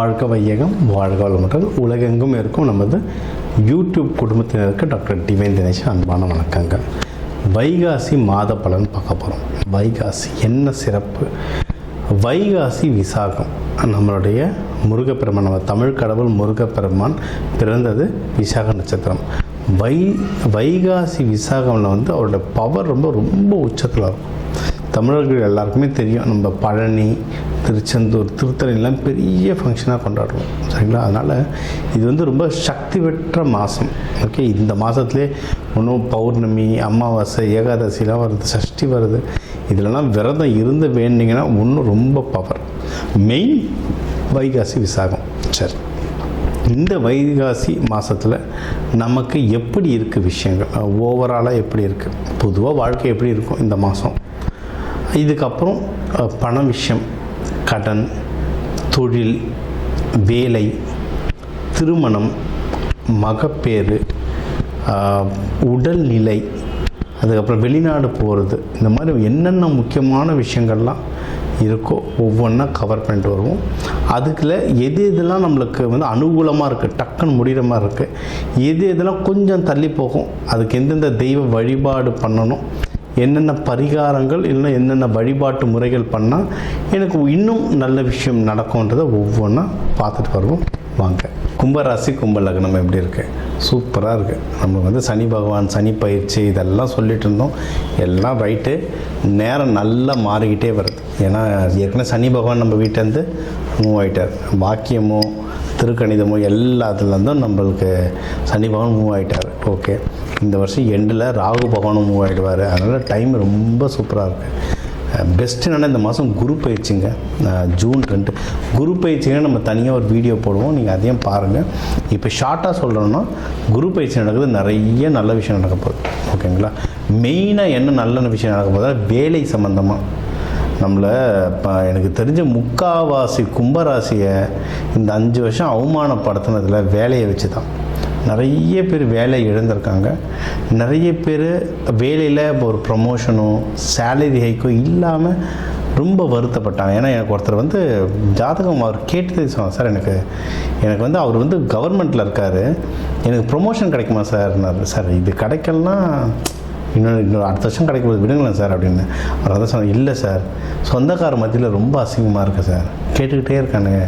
வாழ்க வையகம், வாழ்க வளமுடன். உலகெங்கும் இருக்கும் நமது யூடியூப் குடும்பத்தினருக்கு டாக்டர் டிவைன் தினேஷ் அன்பான வணக்கங்கள். வைகாசி மாத பலன் பார்க்க போகிறோம். வைகாசி என்ன சிறப்பு? வைகாசி விசாகம். நம்மளுடைய முருகப்பெருமான், நம்ம தமிழ் கடவுள் முருகப்பெருமான் பிறந்தது விசாக நட்சத்திரம். வைகாசி விசாகமில் அவரோட பவர் ரொம்ப உச்சத்தில் இருக்கும். தமிழர்கள் எல்லாருக்குமே தெரியும். நம்ம பழனி, திருச்செந்தூர், திருத்தணிலாம் பெரிய ஃபங்க்ஷனாக கொண்டாடுவோம், சரிங்களா? அதனால் இது ரொம்ப சக்தி பெற்ற மாதம். ஓகே, இந்த மாதத்துலேயே இன்னும் பௌர்ணமி, அமாவாசை, ஏகாதசிலாம் வருது, சஷ்டி வருது. இதிலலாம் விரதம் இருந்து வேண்டிங்கன்னா இன்னும் ரொம்ப பவர். மெயின் வைகாசி விசாகம். சரி, இந்த வைகாசி மாதத்தில் நமக்கு எப்படி இருக்குது விஷயங்கள், ஓவராலாக எப்படி இருக்குது, பொதுவாக வாழ்க்கை எப்படி இருக்கும் இந்த மாதம், இதுக்கப்புறம் பண விஷயம், கடன், தொழில், வேலை, திருமணம், மகப்பேறு, உடல்நிலை, அதுக்கப்புறம் வெளிநாடு போகிறது, இந்த மாதிரி என்னென்ன முக்கியமான விஷயங்கள்லாம் இருக்கோ ஒவ்வொன்றா கவர் பண்ணிட்டு வருவோம். அதுக்குள்ள எது எதெல்லாம் நம்மளுக்கு அனுகூலமாக இருக்குது, டக்குன்னு முடிகிற மாதிரி இருக்குது, எது எதெல்லாம் கொஞ்சம் தள்ளி போகும், அதுக்கு எந்தெந்த தெய்வ வழிபாடு பண்ணணும், என்னென்ன பரிகாரங்கள் இல்லைன்னா என்னென்ன வழிபாட்டு முறைகள் பண்ணால் எனக்கு இன்னும் நல்ல விஷயம் நடக்கும்ன்றதை ஒவ்வொன்றா பார்த்துட்டு வருவோம். வாங்க. கும்பராசி, கும்ப லக்னம் எப்படி இருக்குது? சூப்பராக இருக்குது. நம்ம சனி பகவான், சனி பயிற்சி இதெல்லாம் சொல்லிட்டு இருந்தோம். எல்லாம் ரைட்டு, நேரம் நல்லா மாறிக்கிட்டே வருது. ஏன்னா ஏற்கனவே சனி பகவான் நம்ம வீட்டிலேருந்து மூவ் ஆகிட்டார். வாக்கியமோ திருக்கணிதமோ எல்லாத்துலேருந்தும் நம்மளுக்கு சனி பகவான் மூவ் ஆகிட்டார். ஓகே, இந்த வருஷம் எண்டில் ராகு பகவானும் மூவ் ஆகிடுவார். அதனால் டைம் ரொம்ப சூப்பராக இருக்குது. பெஸ்ட்டு என்னென்னா இந்த மாதம் குரு பயிற்சிங்க. ஜூன் 2 குரு பயிற்சிங்க. நம்ம தனியாக ஒரு வீடியோ போடுவோம், நீங்கள் அதையும் பாருங்கள். இப்போ ஷார்ட்டாக சொல்கிறோன்னா குரு பயிற்சி நடக்குது, நிறைய நல்ல விஷயம் நடக்க போகுது. ஓகேங்களா? மெயினாக என்ன நல்ல விஷயம் நடக்க போகுதா, வேலை சம்மந்தமாக. நம்மளை இப்போ எனக்கு தெரிஞ்ச முக்காவாசி கும்பராசியை இந்த 5 வருஷம் அவமானப்படுத்தினதில் வேலையை வச்சு தான் நிறைய பேர் வேலை இழந்திருக்காங்க. நிறைய பேர் வேலையில் ஒரு ப்ரமோஷனோ சேலரி ஹைக்கோ இல்லாமல் ரொம்ப வருத்தப்பட்டாங்க. ஏன்னா எனக்கு ஒருத்தர் ஜாதகம் அவர் கேட்டு சொன்னார், சார் எனக்கு அவர் கவர்மெண்ட்டில் இருக்கார், எனக்கு ப்ரொமோஷன் கிடைக்குமா சார்? சார் இது கிடைக்கலனா இன்னொரு அடுத்த வருஷம் கிடைக்கும்போது விடுங்களேன் சார் அப்படின்னு. அவர் அதான் சொன்னார், இல்லை சார், சொந்தக்கார மத்தியில் ரொம்ப அசிங்கமாக இருக்குது சார், கேட்டுக்கிட்டே இருக்கானுங்க,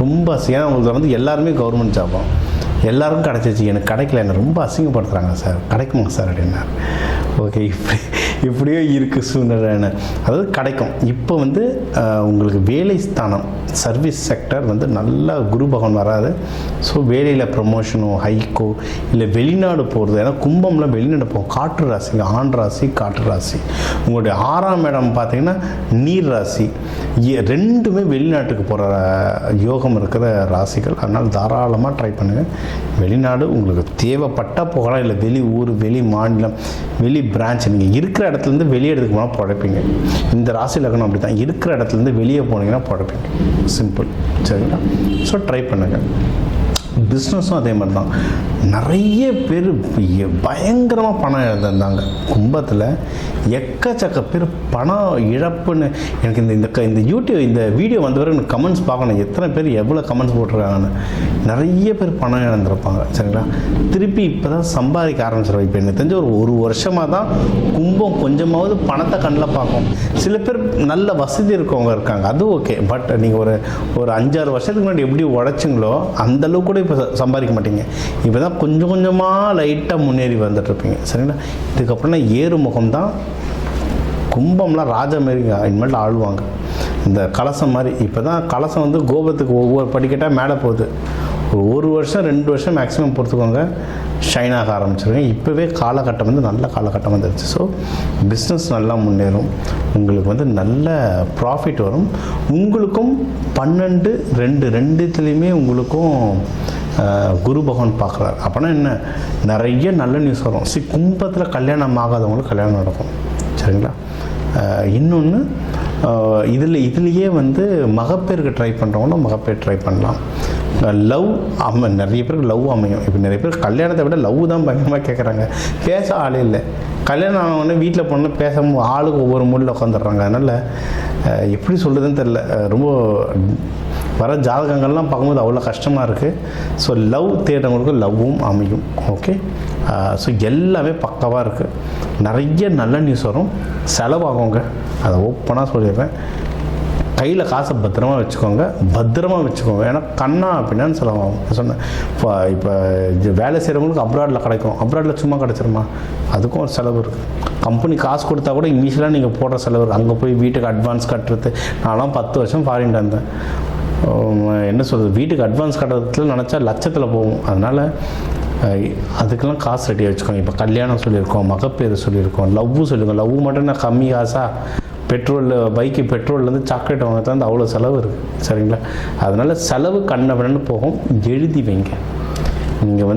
ரொம்ப அசிங்கம். ஏன்னா உங்களுக்கு எல்லாருமே கவர்மெண்ட் ஜாபம், எல்லாருக்கும் கிடச்சிச்சு, எனக்கு கிடைக்கல, என்னை ரொம்ப அசிங்கப்படுத்துகிறாங்க சார், கிடைக்குமா சார் அப்படின்னார். ஓகே, இப்படியோ இருக்குது சூழ்நிலை. அதாவது கிடைக்கும். இப்போ உங்களுக்கு வேலை ஸ்தானம், சர்வீஸ் செக்டர் நல்லா குரு பகவான் வராது. ஸோ வேலையில் ப்ரமோஷனோ ஹைக்கோ இல்லை வெளிநாடு போகிறது. ஏன்னா கும்பம்ல வெளிநாடு போகும். காற்று ராசி, ஆண் ராசி, காற்று ராசி. உங்களுடைய 6ஆம் இடம் பார்த்திங்கன்னா நீர் ராசி. ரெண்டுமே வெளிநாட்டுக்கு போகிற யோகம் இருக்கிற ராசிகள். அதனால் தாராளமாக ட்ரை பண்ணுங்கள். வெளிநாடு உங்களுக்கு தேவைப்பட்டால் போகலாம், இல்லை வெளி ஊர், வெளி மாநிலம், வெளி பிரான்ச். நீங்கள் இருக்கிற இடத்துலேருந்து வெளியே இடத்துக்கு போனால் பழப்பீங்க. இந்த ராசி லக்னம் அப்படி தான், இருக்கிற இடத்துலேருந்து வெளியே போனீங்கன்னா பழப்பீங்க. சிம்பிள், சரிங்களா? ஸோ ட்ரை பண்ணுங்கள். பிஸ்னஸும் அதே மாதிரி தான். நிறைய பேர் பயங்கரமாக பணம் இழந்திருந்தாங்க கும்பத்தில். எக்கச்சக்க பேர் பணம் இழப்புன்னு எனக்கு இந்த யூடியூப் இந்த வீடியோ வந்தவரை எனக்கு கமெண்ட்ஸ் பார்க்கணும், எத்தனை பேர் எவ்வளோ கமெண்ட்ஸ் போட்டிருக்காங்கன்னு. நிறைய பேர் பணம் இழந்திருப்பாங்க, சரிங்களா? திருப்பி இப்போ தான் சம்பாதிக்க ஆரம்பிச்சிருவாங்க. இப்போ எனக்கு தெரிஞ்ச ஒரு வருஷமாக தான் கும்பம் கொஞ்சமாவது பணத்தை கண்ணில் பார்க்கும். சில பேர் நல்ல வசதி இருக்கவங்க இருக்காங்க, அது ஓகே. பட் நீங்கள் ஒரு 5-6 வருஷத்துக்கு முன்னாடி எப்படி உழைச்சிங்களோ அந்தளவுக்கு கூட இப்போ சம்பாதிக்க மாட்டீங்க. இப்போ தான் கொஞ்சம் கொஞ்சமாக லைட்டாக முன்னேறி வந்துட்டுருப்பீங்க, சரிங்களா? இதுக்கப்புறம் ஏறு முகம் தான். கும்பம்லாம் ராஜா மாரி இனிமேல் ஆழ்வாங்க. இந்த கலசம் மாதிரி. இப்போ தான் கலசம் கோபத்துக்கு ஒவ்வொரு படிக்கட்டாக மேலே போகுது. ஒரு வருஷம் 2 வருஷம் மேக்ஸிமம் பொறுத்துக்கோங்க, ஷைன் ஆக ஆரம்பிச்சிருங்க. இப்போவே காலகட்டம் நல்ல காலகட்டம் வந்துருச்சு. ஸோ பிஸ்னஸ் நல்லா முன்னேறும், உங்களுக்கு நல்ல ப்ராஃபிட் வரும். உங்களுக்கும் 12 ரெண்டுத்துலேயுமே உங்களுக்கும் குரு பகவான் பார்க்குறாரு. அப்போனா என்ன, நிறைய நல்ல நியூஸ் வரும். கும்பத்தில் கல்யாணம் ஆகாதவங்களுக்கு கல்யாணம் நடக்கும், சரிங்களா? இன்னொன்று இதுலேயே மகப்பேருக்கு ட்ரை பண்ணுறவங்களும் மகப்பேர் ட்ரை பண்ணலாம். லவ் நிறைய பேருக்கு லவ் அமையும். இப்போ நிறைய பேர் கல்யாணத்தை விட லவ் தான் பயங்கரமாக கேட்குறாங்க. பேச ஆளே இல்லை. கல்யாணம் ஆனவொடனே வீட்டில் பொண்ணு பேச ஆளுக்கு ஒவ்வொரு மூலையில் உட்காந்துடுறாங்க. அதனால் எப்படி சொல்கிறதுன்னு தெரில. ரொம்ப வர ஜாதகங்கள்லாம் பார்க்கும்போது அவ்வளோ கஷ்டமாக இருக்குது. ஸோ லவ் தேடுறவங்களுக்கு லவ்வும் அமையும். ஓகே, ஸோ எல்லாமே பக்காவாக இருக்குது. நிறைய நல்ல நியூஸ் வரும். செலவாகுங்க, அதை ஓப்பனாக சொல்லிடுறேன். கையில் காசை பத்திரமா வச்சுக்கோங்க, ஏன்னா கண்ணா அப்படின்னான்னு செலவாகும். சொன்னேன் இப்போ வேலை செய்கிறவங்களுக்கு அப்ராடில் கிடைக்கும், அப்ராடில் சும்மா கிடச்சிருமா, அதுக்கும் ஒரு செலவு இருக்குது. கம்பெனி காசு கொடுத்தா கூட இனிஷியலாக நீங்கள் போடுற செலவு இருக்குது. அங்கே போய் வீட்டுக்கு அட்வான்ஸ் கட்டுறது, நான்லாம் 10 வருஷம் ஃபாரின்ல இருந்தேன். என்ன சொல்கிறது, வீட்டுக்கு அட்வான்ஸ் கட்டுறதுல நினச்சா லட்சத்தில் போகும். அதனால் அதுக்கெல்லாம் காசு ரெடியாக வச்சுக்கோங்க. இப்போ கல்யாணம் சொல்லியிருக்கோம், மகப்பேறு சொல்லியிருக்கோம், லவ்வு சொல்லியிருக்கோம். லவ் மட்டும் நான் கம்மி காசா, பைக்கு பெட்ரோல்லேருந்து சாக்லேட் வாங்க தான் அவ்வளோ செலவு இருக்குது. சரிங்களா? அதனால் செலவு கண்ணவனன்னு போகும். எழுதி வைங்க. நீங்கள்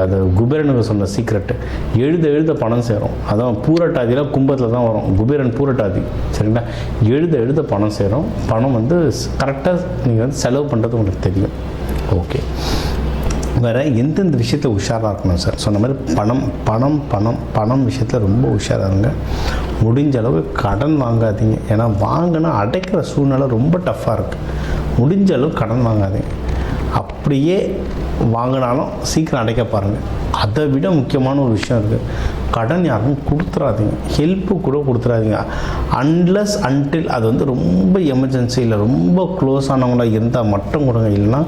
அது குபேரனுக்கு சொன்ன சீக்ரெட்டு, எழுத பணம் சேரும். அதான் பூரட்டாதியில் கும்பத்தில் தான் வரும், குபேரன் பூரட்டாதி. சரிங்களா? எழுத பணம் சேரும். பணம் கரெக்டாக நீங்கள் செலவு பண்ணுறது உங்களுக்கு தெரியும். ஓகே, வேறு எந்தெந்த விஷயத்தில் உஷாராக இருக்கணும் சார்? சொன்ன மாதிரி பணம் விஷயத்தில் ரொம்ப உஷாராக இருங்க. முடிஞ்ச அளவு கடன் வாங்காதீங்க. ஏன்னா வாங்கினா அடைக்கிற சூழ்நிலை ரொம்ப டஃப்பாக இருக்குது. முடிஞ்ச அளவு கடன் வாங்காதீங்க. அப்படியே வாங்கினாலும் சீக்கிரம் அடைக்க பாருங்கள். அதை விட முக்கியமான ஒரு விஷயம் இருக்குது, கடன் யாருக்கும் கொடுத்துடாதீங்க, ஹெல்ப்பு கூட கொடுத்துடாதீங்க. அன்லஸ் அன்டில் அது ரொம்ப எமர்ஜென்சி இல்லை, ரொம்ப க்ளோஸ் ஆனவங்களாக இருந்தால் மட்டும் கொடுங்க. இல்லைன்னா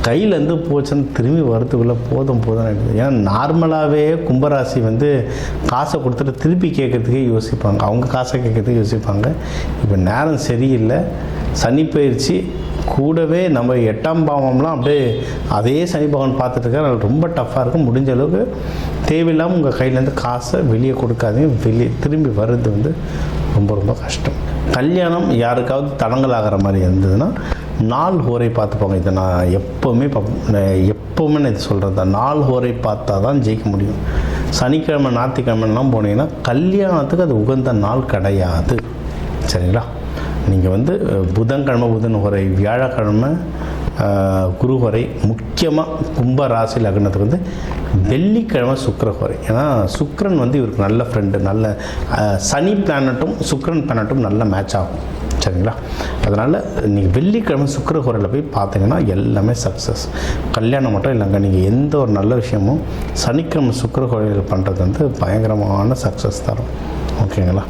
கையிலேருந்து போச்சுன்னு திரும்பி வரத்துக்குள்ளே போதும் ஆகிடுது. ஏன்னா நார்மலாகவே கும்பராசி காசை கொடுத்துட்டு திருப்பி கேட்குறதுக்கே யோசிப்பாங்க, அவங்க காசை கேட்குறதுக்கே யோசிப்பாங்க. இப்போ நேரம் சரியில்லை, சனி பயிற்சி கூடவே நம்ம 8ஆம் பாவம்லாம் அப்படியே அதே சனி பகவான் பார்த்துட்டு அது ரொம்ப டஃப்பாக இருக்கும். முடிஞ்ச அளவுக்கு தேவையில்லாமல் உங்கள் கையிலேருந்து காசை வெளியே கொடுக்காதீங்க. திரும்பி வர்றது ரொம்ப கஷ்டம். கல்யாணம் யாருக்காவது தடங்கலாகிற மாதிரி இருந்ததுன்னா நாள் ஹோரை பார்த்துப்பாங்க. இதை நான் எப்போவுமே நான் இது சொல்கிறது தான், நாள் ஹோரை பார்த்தா தான் ஜெயிக்க முடியும். சனிக்கிழமை ஞாயிற்றுக்கிழமைலாம் போனீங்கன்னா கல்யாணத்துக்கு அது உகந்த நாள் கிடையாது. சரிங்களா? நீங்கள் புதன்கிழமை புதன் ஹோரை, வியாழக்கிழமை குரு ஹோரை, முக்கியமாக கும்ப ராசி லக்னத்துக்கு வெள்ளிக்கிழமை சுக்கிர ஹோரை. ஏன்னா சுக்கிரன் இவருக்கு நல்ல ஃப்ரெண்டு, நல்ல சனி பிளானட்டும் சுக்கிரன் பிளானட்டும் நல்ல மேட்ச் ஆகும். சரிங்களா? அதனால் நீங்கள் வெள்ளிக்கிழமை சுக்கிர ஹோரையில் போய் பார்த்தீங்கன்னா எல்லாமே சக்ஸஸ். கல்யாணம் மட்டும் இல்லைங்க, நீங்கள் எந்த ஒரு நல்ல விஷயமும் சனிக்கிழமை சுக்கிர ஹோரையில் பண்ணுறது பயங்கரமான சக்ஸஸ் தரும். ஓகேங்களா?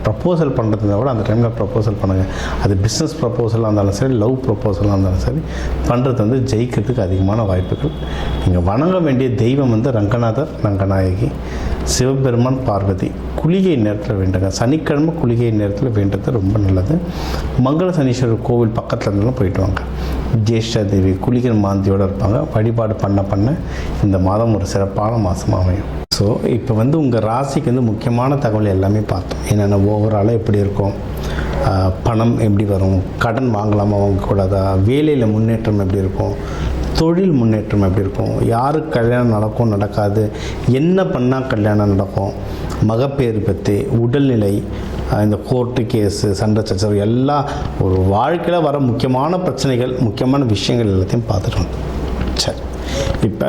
ப்ரப்போசல் பண்ணுறதுனா கூட அந்த டைமில் ப்ரப்போசல் பண்ணுங்கள். அது பிஸ்னஸ் ப்ரப்போசலாக இருந்தாலும் சரி, லவ் ப்ரப்போசலாக இருந்தாலும் சரி, பண்ணுறது ஜெயிக்கிறதுக்கு அதிகமான வாய்ப்புகள். நீங்கள் வணங்க வேண்டிய தெய்வம் ரங்கநாதர், ரங்கநாயகி, சிவபெருமான், பார்வதி. குளிகை நேரத்தில் வேண்டுங்க. சனிக்கிழமை குளிகை நேரத்தில் வேண்டது ரொம்ப நல்லது. மங்கள சனீஸ்வரர் கோவில் பக்கத்தில் இருந்தாலும் போயிட்டு வாங்க. ஜேஷ்டா தேவி குளிக்கிற மாந்தியோடு இருப்பாங்க. வழிபாடு பண்ண இந்த மாதம் ஒரு சிறப்பான மாதமாக அமையும். ஸோ இப்போ உங்கள் ராசிக்கு முக்கியமான தகவல் எல்லாமே பார்த்தோம். என்னென்ன ஓவராலாக எப்படி இருக்கும், பணம் எப்படி வரும், கடன் வாங்கலாமா வாங்கக்கூடாதா, வேலையில் முன்னேற்றம் எப்படி இருக்கும், தொழில் முன்னேற்றம் எப்படி இருக்கும், யாருக்கு கல்யாணம் நடக்கும் நடக்காது, என்ன பண்ணால் கல்யாணம் நடக்கும், மகப்பேறு பற்றி, உடல்நிலை, இந்த கோர்ட்டு கேஸு, சண்டை சச்சரவு, எல்லாம் ஒரு வாழ்க்கையில் வர முக்கியமான பிரச்சனைகள், முக்கியமான விஷயங்கள் எல்லாத்தையும் பார்த்துட்டோம். சரி, இப்போ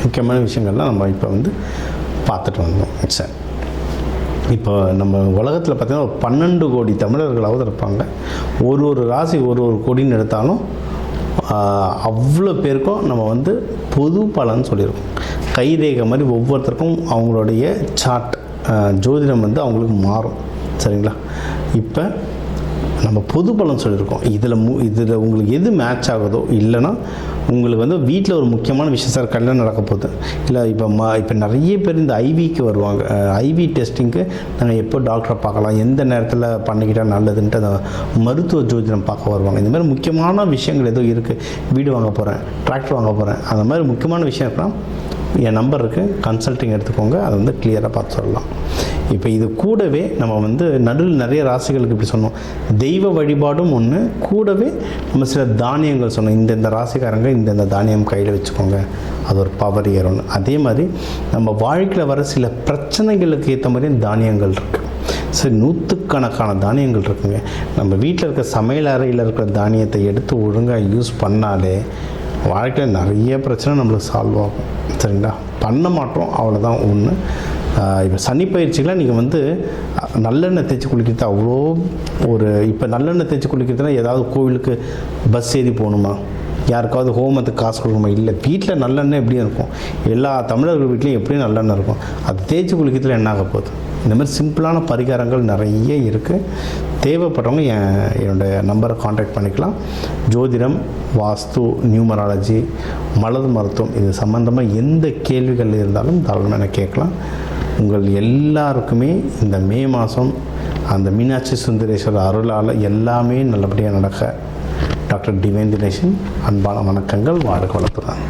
முக்கியமான விஷயங்கள்லாம் நம்ம இப்போ பார்த்துட்டு வந்தோம். சரி, இப்போ நம்ம உலகத்தில் பார்த்திங்கன்னா ஒரு 12 கோடி தமிழர்களாவது இருப்பாங்க. ஒரு ராசி ஒரு கோடின்னு எடுத்தாலும் அவ்வளோ பேருக்கும் நம்ம பொது பலன் சொல்லியிருக்கோம். கைரேகை மாதிரி ஒவ்வொருத்தருக்கும் அவங்களுடைய சார்ட், ஜோதிடம் அவங்களுக்கு மாறும். சரிங்களா? இப்போ நம்ம பொது பலன் சொல்லியிருக்கோம். இதில் உங்களுக்கு எது மேட்ச் ஆகுதோ, இல்லைன்னா உங்களுக்கு வீட்டில் ஒரு முக்கியமான விஷயம், சார் கல்யாணம் நடக்க போகுது, இல்லை இப்போ நிறைய பேர் இந்த ஐவிக்கு வருவாங்க. ஐவி டெஸ்டிங்க்கு நாங்கள் எப்போ டாக்டரை பார்க்கலாம், எந்த நேரத்தில் பண்ணிக்கிட்டால் நல்லதுன்ட்டு அந்த மருத்துவ ஜோதிடம் பார்க்க வருவாங்க. இந்த மாதிரி முக்கியமான விஷயங்கள் ஏதோ இருக்குது, வீடு வாங்க போகிறேன், டிராக்டர் வாங்க போகிறேன், அந்த மாதிரி முக்கியமான விஷயம் இருக்குன்னா என் நம்பர் இருக்குது, கன்சல்ட்டிங் எடுத்துக்கோங்க. அதை கிளியராக பார்த்து சொல்லலாம். இப்போ இது கூடவே நம்ம நடுவில் நிறைய ராசிகளுக்கு இப்படி சொன்னோம், தெய்வ வழிபாடும் ஒன்று, கூடவே நம்ம சில தானியங்கள் சொன்னோம். இந்த ராசிக்காரங்க இந்த தானியம் கையில் வச்சுக்கோங்க, அது ஒரு பவர் ஏறும்னு. அதே மாதிரி நம்ம வாழ்க்கையில் வர சில பிரச்சனைகளுக்கு ஏற்ற மாதிரி தானியங்கள் இருக்குது. சரி, நூற்றுக்கணக்கான தானியங்கள் இருக்குங்க. நம்ம வீட்டில் இருக்க சமையல் அறையில் இருக்கிற தானியத்தை எடுத்து ஒழுங்காக யூஸ் பண்ணாலே வாழ்க்கையில் நிறைய பிரச்சனை நம்மளுக்கு சால்வ் ஆகும். சரிங்களா? பண்ண மாட்டோம், அவ்வளோதான் ஒன்று. இப்போ சனி பயிற்சிகளை நீங்கள் வந்து நல்லெண்ணெய் தேய்ச்சி குளிக்கிறது அவ்வளோ இப்போ நல்லெண்ணெய் தேய்ச்சி குளிக்கிறதுனா ஏதாவது கோவிலுக்கு பஸ் ஏறி போகணுமா, யாருக்காவது ஹோமத்துக்கு காசு கொடுக்கணுமா? இல்லை, வீட்டில் நல்லெண்ணெய் எப்படியும் இருக்கும், எல்லா தமிழர்கள் வீட்லேயும் எப்படியும் நல்லெண்ணெய் இருக்கும். அது தேய்ச்சி குளிக்கிறதுல என்ன ஆக போகுது? இந்த மாதிரி சிம்பிளான பரிகாரங்கள் நிறைய இருக்குது. தேவைப்படுறவங்க என்னுடைய நம்பரை காண்டாக்ட் பண்ணிக்கலாம். ஜோதிடம், வாஸ்து, நியூமராலஜி, மலர் மருத்துவம் இது சம்மந்தமாக எந்த கேள்விகள் இருந்தாலும் தாராளமாக எனக்கு கேட்கலாம். உங்கள் எல்லாருக்குமே இந்த மே மாதம் அந்த மீனாட்சி சுந்தரேஸ்வரர் அருளால் எல்லாமே நல்லபடியாக நடக்க டாக்டர் டிவைன் தினேஷன் அன்பான வணக்கங்கள். வாழ்க வளத்துடன்.